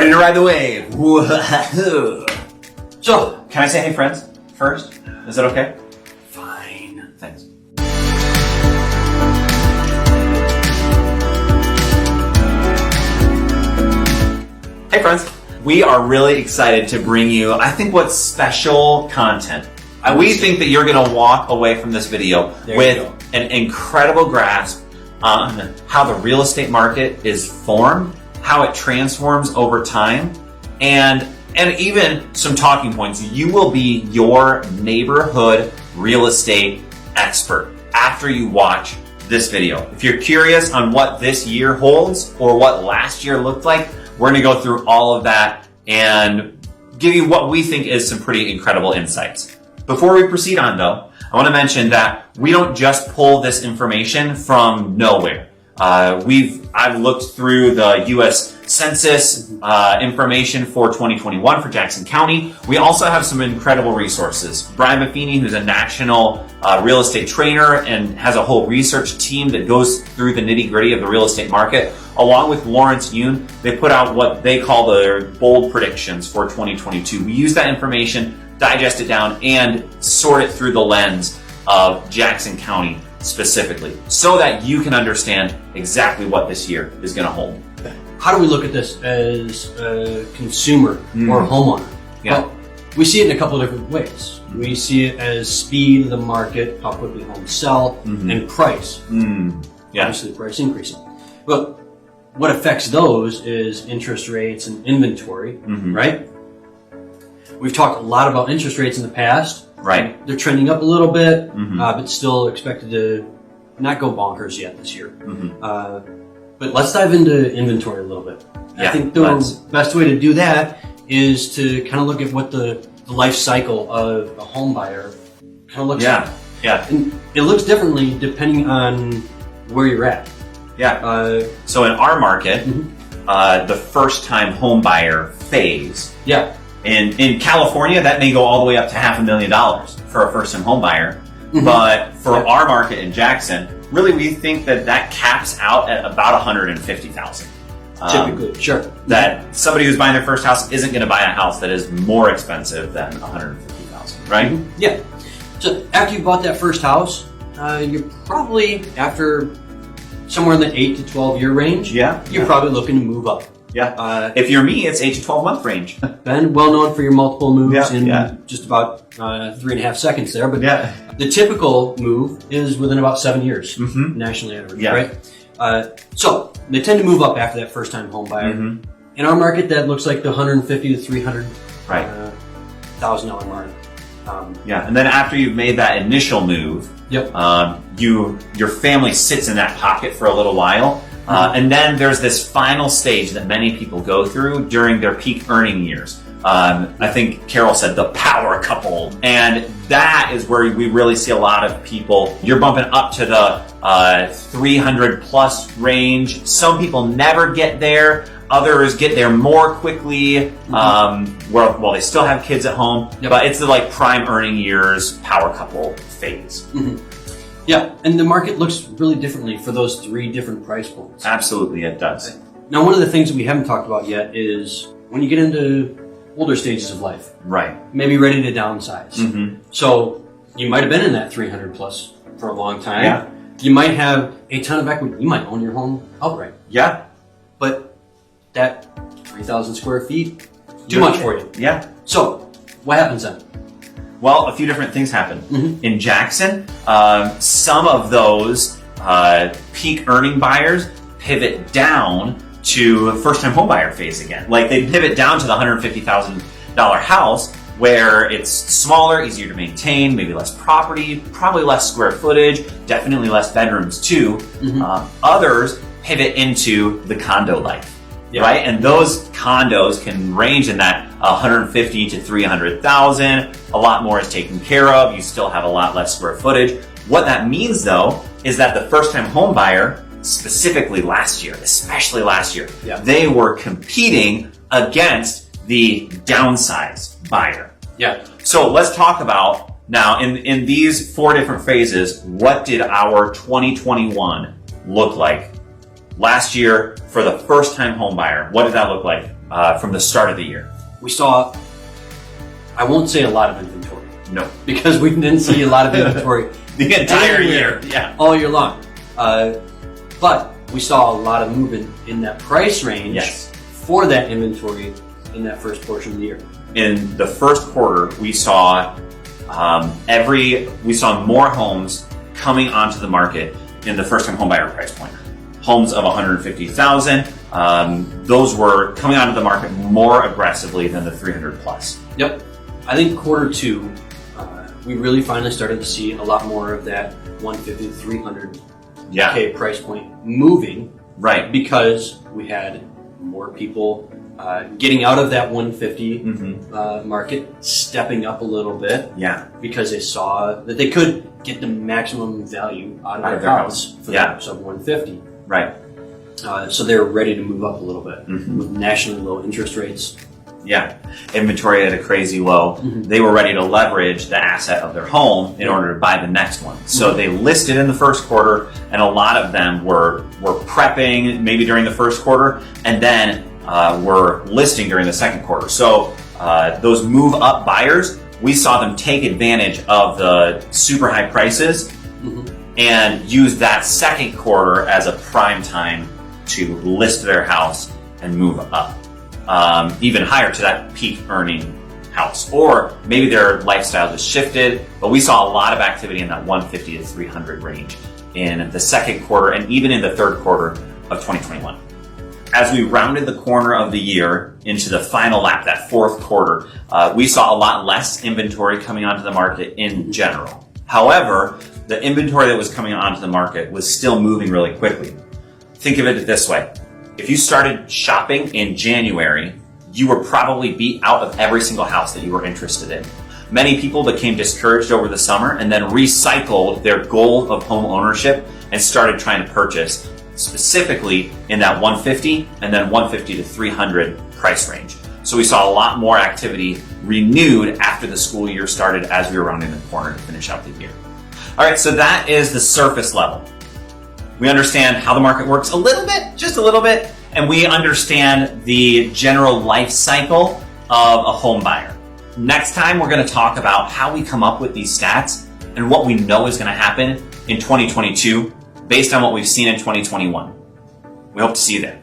Ready to ride the wave. So, Can I say hey friends first? Is that okay? fine. Thanks. Hey friends, we are really excited to bring you, I think, what's special content. We think that you're going to walk away from this video with an incredible grasp on how the real estate market is formed, how it transforms over time, and even some talking points. You will be your neighborhood real estate expert after you watch this video. If you're curious on what this year holds or what last year looked like, we're going to go through all of that and give you what we think is some pretty incredible insights. Before we proceed on though, I want to mention that we don't just pull this information from nowhere. I've looked through the U.S. Census information for 2021 for Jackson County. We also have some incredible resources. Brian Buffini, who's a national real estate trainer and has a whole research team that goes through the nitty-gritty of the real estate market, along with Lawrence Yoon, they put out what they call their bold predictions for 2022. We use that information, digest it down, and sort it through the lens of Jackson County specifically, so that you can understand exactly what this year is going to hold. How do we look at this as a consumer or a homeowner? Yeah. Well, we see it in a couple of different ways. We see it as speed of the market, how quickly homes sell, and price. Yeah. Obviously, price increasing. But what affects those is interest rates and inventory, right? We've talked a lot about interest rates in the past. Right. They're trending up a little bit, but still expected to not go bonkers yet this year. But let's dive into inventory a little bit. Yeah, I think the best way to do that is to kind of look at what the life cycle of a home buyer kind of looks like. Yeah. And it looks differently depending on where you're at. Yeah. So in our market, the first time home buyer phase. Yeah. In California, that may go all the way up to $500,000 for a first-time home buyer. But for our market in Jackson, really we think that caps out at about $150,000. Typically, sure. That somebody who's buying their first house isn't going to buy a house that is more expensive than $150,000, right? Yeah. So after you bought that first house, you're probably, after somewhere in the 8 to 12 year range, you're probably looking to move up. Yeah. If you're me, it's 8 to 12 month range. Ben, well known for your multiple moves in just about 3.5 seconds there. But the typical move is within about 7 years, nationally average, right? So they tend to move up after that first time home buyer. In our market, that looks like the $150,000 to $300,000 mark. And then after you've made that initial move, your family sits in that pocket for a little while. And then there's this final stage that many people go through during their peak earning years. I think Carol said the power couple. And that is where we really see a lot of people. You're bumping up to the 300 plus range. Some people never get there. Others get there more quickly, while they still have kids at home. But it's the prime earning years power couple phase. Yeah, and the market looks really differently for those 3 different price points. Absolutely, it does. Now, one of the things that we haven't talked about yet is when you get into older stages of life. Right. Maybe ready to downsize. So you might have been in that 300 plus for a long time. Yeah. You might have a ton of equity. You might own your home outright. Yeah. But that 3,000 square feet, too much for you. Yeah. So what happens then? Well, a few different things happen. In Jackson, some of those peak earning buyers pivot down to first-time homebuyer phase again. They pivot down to the $150,000 house where it's smaller, easier to maintain, maybe less property, probably less square footage, definitely less bedrooms too. Others pivot into the condo life. Right? And those condos can range in that 150 to 300,000. A lot more is taken care of. You still have a lot less square footage. What that means though, is that the first time home buyer, specifically last year, especially last year, they were competing against the downsize buyer. So let's talk about now in these 4 different phases, what did our 2021 look like? Last year, for the first-time home buyer, what did that look like? from the start of the year? We saw, I won't say a lot of inventory. No. Because we didn't see a lot of inventory the entire year. Yeah. All year long. But we saw a lot of movement in that price range for that inventory in that first portion of the year. In the first quarter, we saw more homes coming onto the market in the first-time homebuyer price point. Homes of $150,000, those were coming onto the market more aggressively than the 300 plus. Yep. I think quarter two, we really finally started to see a lot more of that 150 to 300 K price point moving. Right. Because we had more people getting out of that 150 market, stepping up a little bit. Yeah. Because they saw that they could get the maximum value out of their house for that sub 150. Right. So they're ready to move up a little bit with nationally low interest rates. Yeah. Inventory at a crazy low. They were ready to leverage the asset of their home in order to buy the next one. So they listed in the first quarter, and a lot of them were prepping maybe during the first quarter, and then were listing during the second quarter. So those move up buyers, we saw them take advantage of the super high prices and use that second quarter as a prime time to list their house and move up. Even higher to that peak earning house. Or maybe their lifestyle just shifted, but we saw a lot of activity in that 150 to 300 range in the second quarter and even in the third quarter of 2021. As we rounded the corner of the year into the final lap, that fourth quarter, we saw a lot less inventory coming onto the market in general. However, the inventory that was coming onto the market was still moving really quickly. Think of it this way. If you started shopping in January, you were probably beat out of every single house that you were interested in. Many people became discouraged over the summer and then recycled their goal of home ownership and started trying to purchase specifically in that 150 and then 150 to 300 price range. So we saw a lot more activity renewed after the school year started as we were rounding the corner to finish out the year. All right, so that is the surface level. We understand how the market works a little bit, just a little bit, and we understand the general life cycle of a home buyer. Next time, we're going to talk about how we come up with these stats and what we know is going to happen in 2022 based on what we've seen in 2021. We hope to see you there.